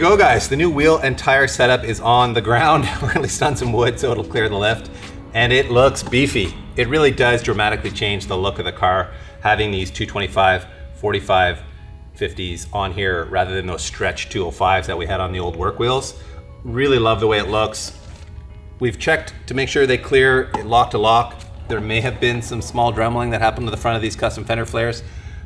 go, guys. The new wheel and tire setup is on the ground, or at least on some wood, so it'll clear the lift. And it looks beefy. It really does dramatically change the look of the car, having these 225, 45, 50s on here rather than those stretch 205s that we had on the old work wheels. Really love the way it looks. We've checked to make sure they clear lock to lock. There may have been some small dremeling that happened to the front of these custom fender flares.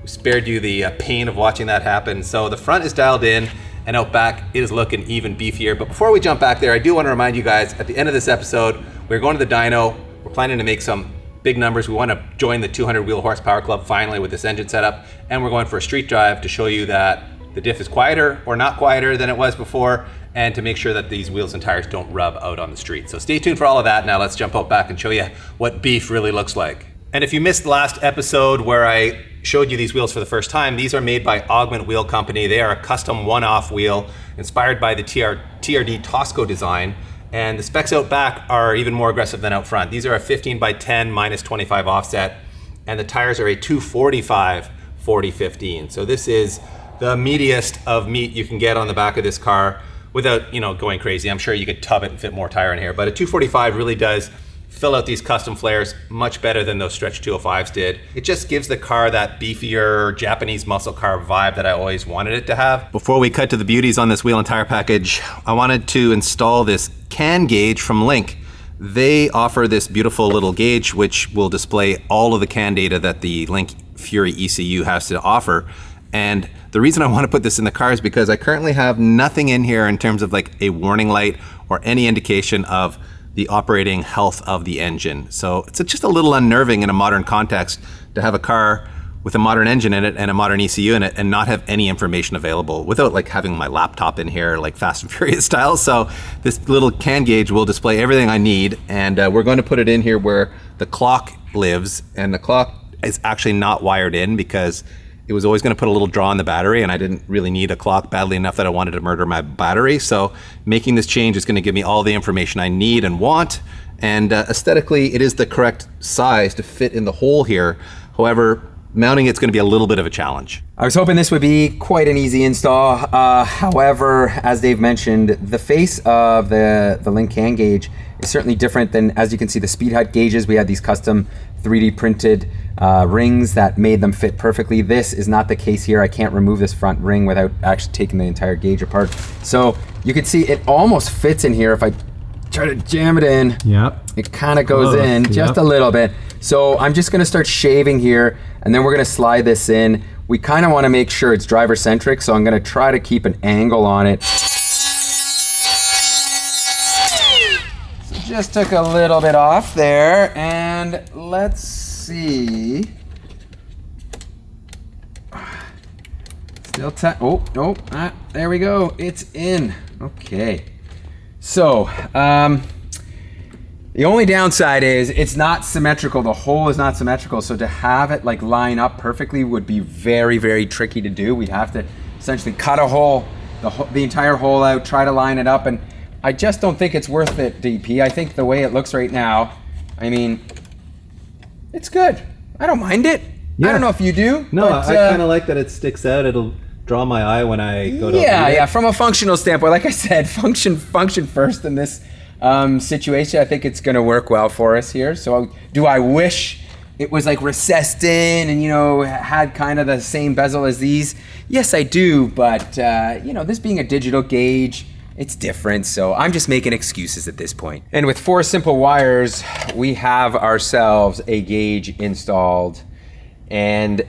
We spared you the pain of watching that happen. So the front is dialed in, and out back it is looking even beefier. But before we jump back there, I do want to remind you guys, at the end of this episode, we're going to the dyno. We're planning to make some big numbers. We want to join the 200 wheel horsepower club finally with this engine setup, and we're going for a street drive to show you that the diff is quieter or not quieter than it was before, and to make sure that these wheels and tires don't rub out on the street. So stay tuned for all of that. Now let's jump out back and show you what beef really looks like. And if you missed the last episode where I showed you these wheels for the first time, these are made by Augment Wheel Company. They are a custom one-off wheel inspired by the TRD Tosco design. And the specs out back are even more aggressive than out front. These are a 15 by 10 minus 25 offset, and the tires are a 245 40-15. So this is the meatiest of meat you can get on the back of this car without, going crazy. I'm sure you could tub it and fit more tire in here, but a 245 really does fill out these custom flares much better than those stretch 205s did. It just gives the car that beefier Japanese muscle car vibe that I always wanted it to have. Before we cut to the beauties on this wheel and tire package, I wanted to install this can gauge from Link. They offer this beautiful little gauge which will display all of the can data that the Link Fury ECU has to offer. And the reason I want to put this in the car is because I currently have nothing in here in terms of like a warning light or any indication of the operating health of the engine. So it's just a little unnerving in a modern context to have a car with a modern engine in it and a modern ECU in it and not have any information available without like having my laptop in here like Fast and Furious style. So this little can gauge will display everything I need, and we're going to put it in here where the clock lives, and the clock is actually not wired in because it was always going to put a little draw on the battery, and I didn't really need a clock badly enough that I wanted to murder my battery. So making this change is going to give me all the information I need and want, and aesthetically it is the correct size to fit in the hole here. However, mounting it's going to be a little bit of a challenge. I was hoping this would be quite an easy install. However, as Dave mentioned, the face of the Link can gauge is certainly different than, as you can see, the Speed Hut gauges. We had these custom 3D printed rings that made them fit perfectly. This is not the case here. I can't remove this front ring without actually taking the entire gauge apart. So you can see it almost fits in here. If I try to jam it in, it kind of goes in just a little bit. So I'm just gonna start shaving here, and then we're gonna slide this in. We kind of want to make sure it's driver centric, so I'm gonna try to keep an angle on it. So just took a little bit off there, and let's see. Still tight. There we go. It's in. Okay. So, the only downside is it's not symmetrical. The hole is not symmetrical. So to have it like line up perfectly would be very, very tricky to do. We'd have to essentially cut a hole, the entire hole out, try to line it up. And I just don't think it's worth it, DP. I think the way it looks right now, I mean, it's good. I don't mind it. Yeah. I don't know if you do. No, but, I kind of like that it sticks out. It'll draw my eye when I go to Yeah, from a functional standpoint, like I said, function first in this situation. I think it's going to work well for us here. So do I wish it was like recessed in and, had kind of the same bezel as these? Yes, I do. But, this being a digital gauge, it's different. So I'm just making excuses at this point. And with 4 simple wires, we have ourselves a gauge installed. And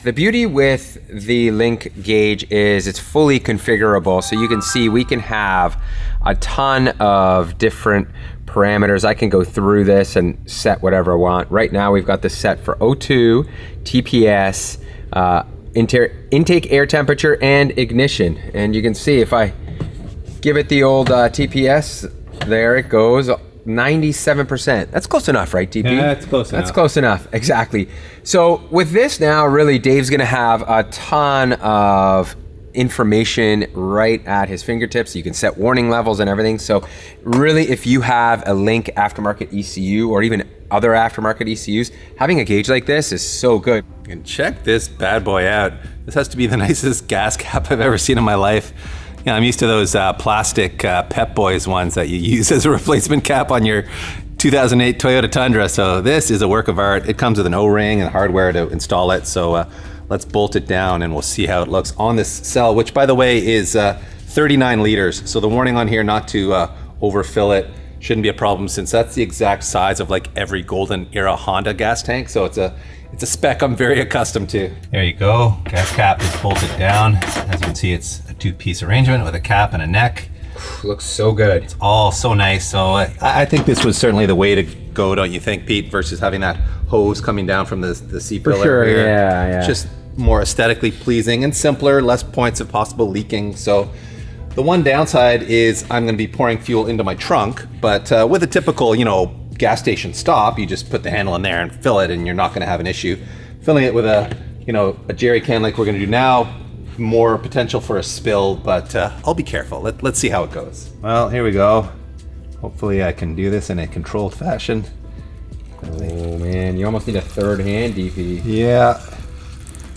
the beauty with the Link gauge is it's fully configurable. So you can see we can have a ton of different parameters. I can go through this and set whatever I want. Right now we've got this set for O2, TPS, intake air temperature, and ignition. And you can see if I give it the old TPS, there it goes. 97%. That's close enough, right, DP? Yeah, that's close enough. That's close enough, exactly. So with this now, really, Dave's gonna have a ton of information right at his fingertips. You can set warning levels and everything. So really, if you have a Link aftermarket ECU or even other aftermarket ECUs, having a gauge like this is so good. And check this bad boy out. This has to be the nicest gas cap I've ever seen in my life. Yeah, I'm used to those plastic Pep Boys ones that you use as a replacement cap on your 2008 Toyota Tundra. So this is a work of art. It comes with an O-ring and hardware to install it. So let's bolt it down and we'll see how it looks on this cell, which by the way is 39 liters. So the warning on here not to overfill it shouldn't be a problem, since that's the exact size of like every golden era Honda gas tank. So it's a spec I'm very accustomed to. There you go. Gas cap is bolted down. As you can see, it's a 2-piece arrangement with a cap and a neck. Looks so good. It's all so nice. So I think this was certainly the way to go, don't you think, Pete? Versus having that hose coming down from the seat pillar. For sure, here. yeah. It's just more aesthetically pleasing and simpler, less points of possible leaking. So the one downside is I'm going to be pouring fuel into my trunk, but with a typical, gas station stop, you just put the handle in there and fill it, and you're not going to have an issue. Filling it with a jerry can like we're going to do now, more potential for a spill, but I'll be careful. Let's see how it goes. Well, here we go. Hopefully I can do this in a controlled fashion. Oh man, you almost need a third hand, DP. Yeah.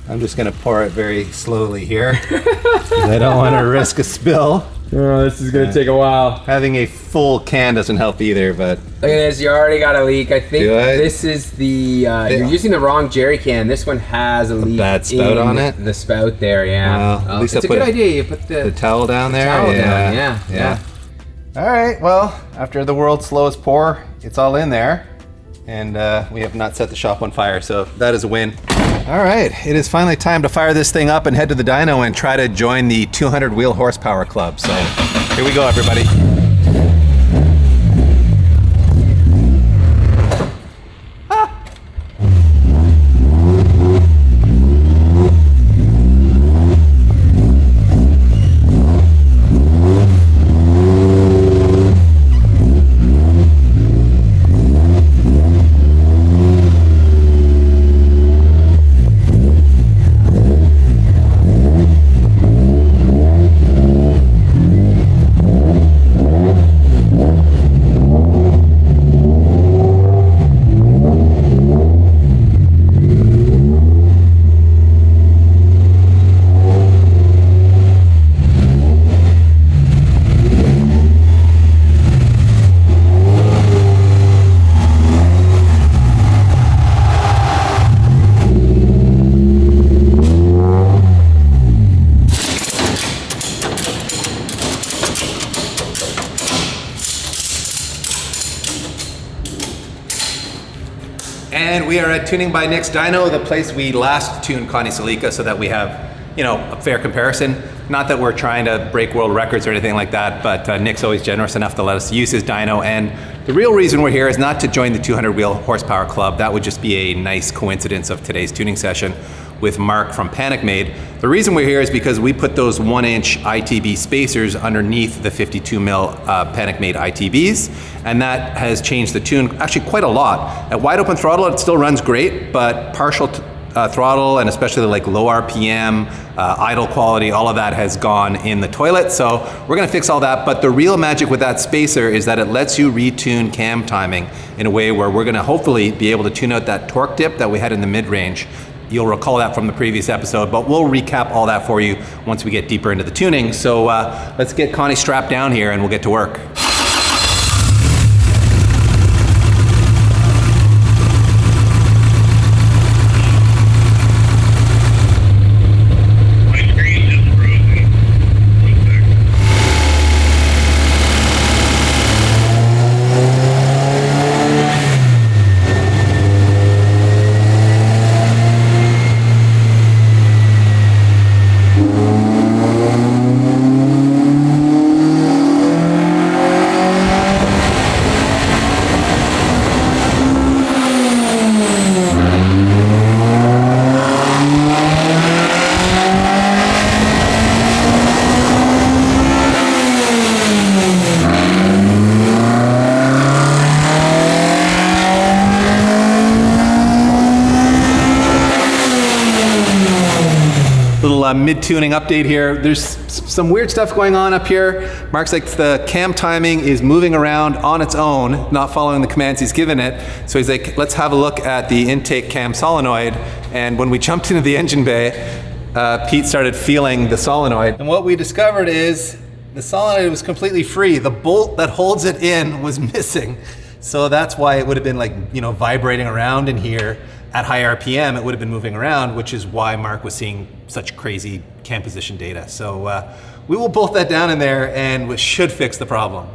I'm just going to pour it very slowly here. I don't want to risk a spill. Oh, this is going to take a while. Having a full can doesn't help either, but... Look at this, you already got a leak. I think this is the... you're using the wrong jerry can. This one has a leak. Bad spout on it? The spout there, yeah. Well, at least it's a good idea. You put the towel down there? Towel down, yeah. All right, well, after the world's slowest pour, it's all in there. And we have not set the shop on fire, so that is a win. All right, it is finally time to fire this thing up and head to the dyno and try to join the 200 wheel horsepower club. So here we go, everybody. And we are at Tuning by Nick's Dyno, the place we last tuned Connie Celica, so that we have, a fair comparison. Not that we're trying to break world records or anything like that, but Nick's always generous enough to let us use his dyno. And the real reason we're here is not to join the 200 wheel horsepower club. That would just be a nice coincidence of today's tuning session with Mark from PanicMade. The reason we're here is because we put those 1-inch ITB spacers underneath the 52 mil PanicMade ITBs, and that has changed the tune actually quite a lot. At wide open throttle, it still runs great, but partial throttle and especially like low RPM, idle quality, all of that has gone in the toilet. So we're gonna fix all that, but the real magic with that spacer is that it lets you retune cam timing in a way where we're gonna hopefully be able to tune out that torque dip that we had in the mid-range. You'll recall that from the previous episode, but we'll recap all that for you once we get deeper into the tuning. So let's get Connie strapped down here and we'll get to work. Mid-tuning update here. There's some weird stuff going on up here. Mark's like the cam timing is moving around on its own, not following the commands he's given it. So he's like, let's have a look at the intake cam solenoid. And when we jumped into the engine bay, Pete started feeling the solenoid. And what we discovered is The solenoid was completely free. The bolt that holds it in was missing. So that's why it would have been like, you know, vibrating around in here. At high RPM, it would have been moving around, which is why Mark was seeing such crazy cam position data. So we will bolt that down in there and we should fix the problem.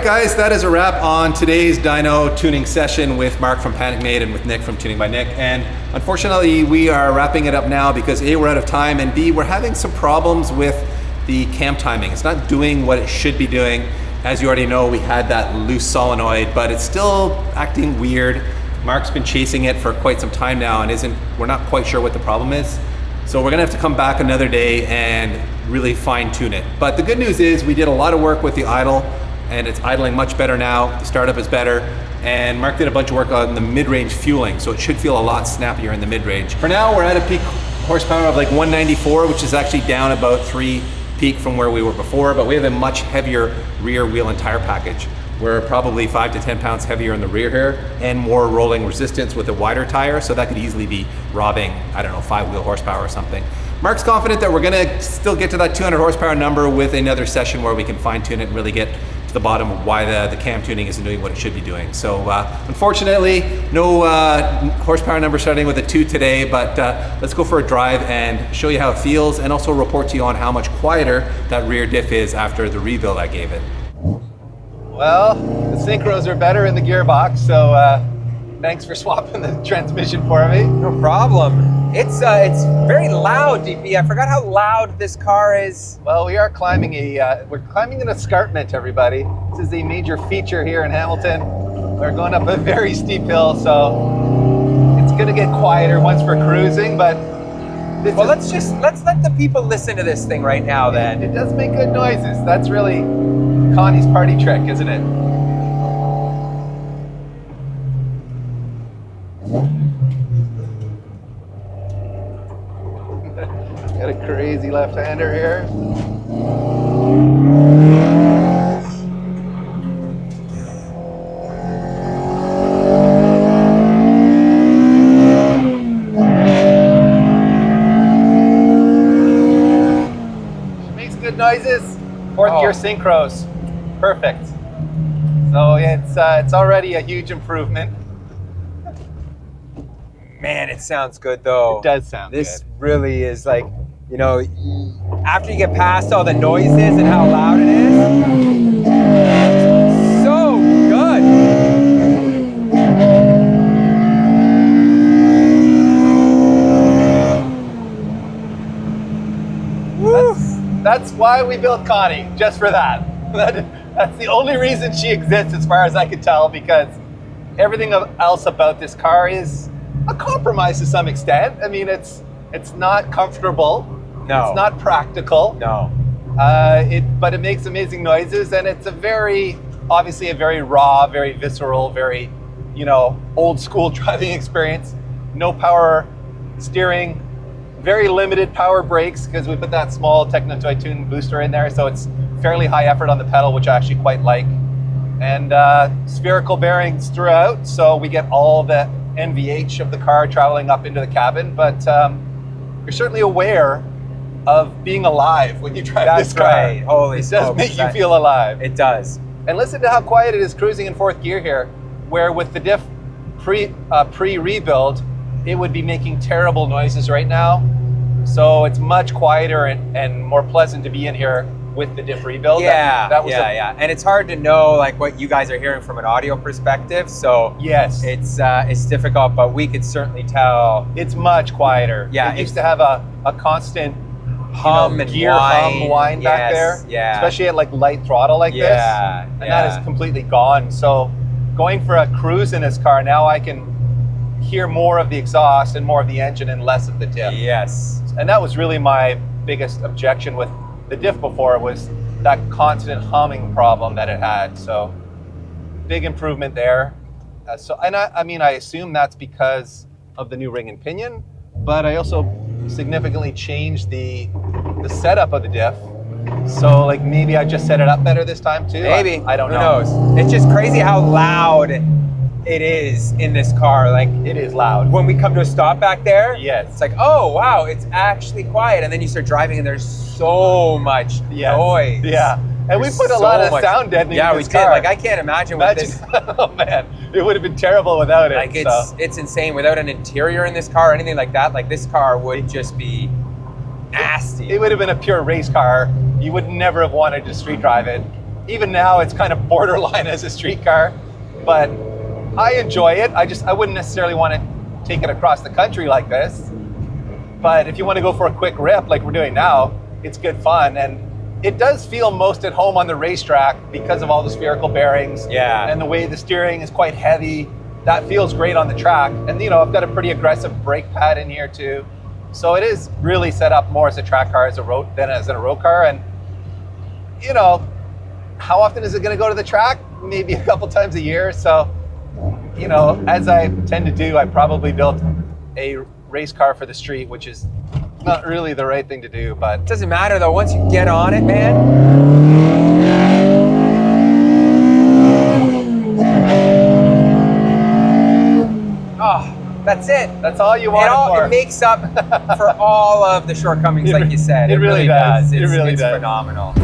Guys, that is a wrap on today's dyno tuning session with Mark from PanicMade and with Nick from Tuning by Nick. And unfortunately, we are wrapping it up now because A, we're out of time, and B, we're having some problems with the cam timing. It's not doing what it should be doing. As you already know, we had that loose solenoid, but it's still acting weird. Mark's been chasing it for quite some time now and we're not quite sure what the problem is. So we're gonna have to come back another day and really fine tune it. But the good news is we did a lot of work with the idle, and it's idling much better now. The startup is better. And Mark did a bunch of work on the mid-range fueling, so it should feel a lot snappier in the mid-range. For now, we're at a peak horsepower of like 194, which is actually down about 3 peak from where we were before, but we have a much heavier rear wheel and tire package. We're probably 5 to 10 pounds heavier in the rear here and more rolling resistance with a wider tire, so that could easily be robbing, I don't know, 5-wheel horsepower or something. Mark's confident that we're gonna still get to that 200 horsepower number with another session where we can fine tune it and really get the bottom of why the cam tuning isn't doing what it should be doing. So unfortunately, no horsepower number starting with a 2 today, but let's go for a drive and show you how it feels and also report to you on how much quieter that rear diff is after the rebuild I gave it. Well, the synchros are better in the gearbox, so thanks for swapping the transmission for me. No problem. It's very loud, DP. I forgot how loud this car is. Well, we are climbing we're climbing an escarpment, everybody. This is a major feature here in Hamilton. We're going up a very steep hill, so it's gonna get quieter once we're cruising, but let's let the people listen to this thing right now then. It does make good noises. That's really Connie's party trick, isn't it? Got a crazy left-hander here. She makes good noises. Fourth gear synchros, perfect. So it's already a huge improvement. Man, it sounds good though. It does sound good. This really is like, you know, after you get past all the noises and how loud it is, so good. That's why we built Connie, just for that. That's the only reason she exists as far as I can tell, because everything else about this car is a compromise to some extent. I mean, it's not comfortable. No. It's not practical. No. But it makes amazing noises, and it's obviously a very raw, very visceral, very, you know, old school driving experience. No power steering, very limited power brakes because we put that small Techno Toy Tune booster in there, so it's fairly high effort on the pedal, which I actually quite like. And spherical bearings throughout, so we get all the NVH of the car traveling up into the cabin, but you're certainly aware of being alive when you drive this car. Right. Holy It does make you feel alive. It does. And listen to how quiet it is cruising in fourth gear here, where with the diff pre-rebuild, it would be making terrible noises right now. So it's much quieter and more pleasant to be in here with the diff rebuild. Yeah. And it's hard to know like what you guys are hearing from an audio perspective. So yes, it's difficult, but we could certainly tell it's much quieter. Yeah, it used to have a constant hum and gear whine back there. Yeah, especially at like light throttle like this. And that is completely gone. So going for a cruise in this car now, I can hear more of the exhaust and more of the engine and less of the diff. Yes. And that was really my biggest objection with the diff before, was that constant humming problem that it had. So big improvement there. I mean, I assume that's because of the new ring and pinion, but I also significantly changed the setup of the diff. So like maybe I just set it up better this time too. Maybe. I don't know. Who knows? It's just crazy how loud it is in this car. Like, it is loud. when we come to a stop back there, Yes. it's like, oh wow, it's actually quiet. And then you start driving and there's so much noise. Yeah. And we There's put a so lot of much- sound deadening in we this did. car. Like, I can't imagine with this. Oh man, it would have been terrible without it. Like, it's insane. Without an interior in this car or anything like that, like this car would just be nasty. It would have been a pure race car. You would never have wanted to street drive it. Even now, it's kind of borderline as a street car, but I enjoy it. I wouldn't necessarily want to take it across the country like this. But if you want to go for a quick rip like we're doing now, it's good fun. And it does feel most at home on the racetrack because of all the spherical bearings. Yeah. And the way the steering is quite heavy. That feels great on the track. And you know, I've got a pretty aggressive brake pad in here too. So it is really set up more as a track car than as a road car. And you know, how often is it going to go to the track? Maybe a couple times a year. So, you know, as I tend to do, I probably built a race car for the street, which is not really the right thing to do, but It doesn't matter though, once you get on it, man. Oh, that's it. that's all you want it for. It makes up for all of the shortcomings, like you said. It really does. It really it's does. phenomenal.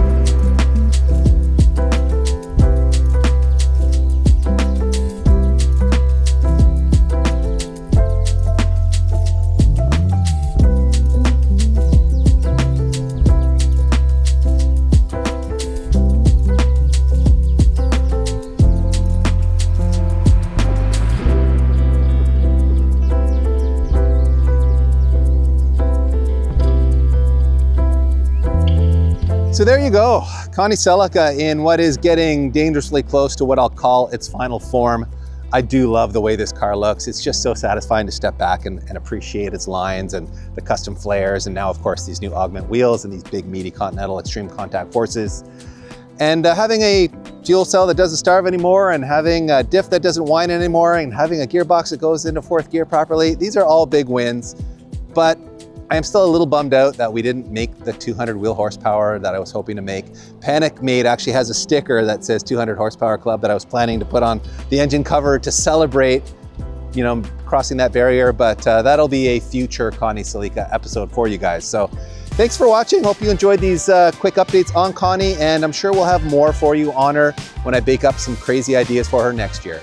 So there you go, Connie Celica in what is getting dangerously close to what I'll call its final form. I do love the way this car looks. It's just so satisfying to step back and appreciate its lines and the custom flares. And now of course these new Augment wheels and these big meaty Continental extreme contact forces. And having a fuel cell that doesn't starve anymore, and having a diff that doesn't whine anymore, and having a gearbox that goes into fourth gear properly, these are all big wins. But I am still a little bummed out that we didn't make the 200 wheel horsepower that I was hoping to make. PanicMade actually has a sticker that says 200 horsepower club that I was planning to put on the engine cover to celebrate, you know, crossing that barrier, but that'll be a future Connie Celica episode for you guys. So thanks for watching. Hope you enjoyed these quick updates on Connie, and I'm sure we'll have more for you on her when I bake up some crazy ideas for her next year.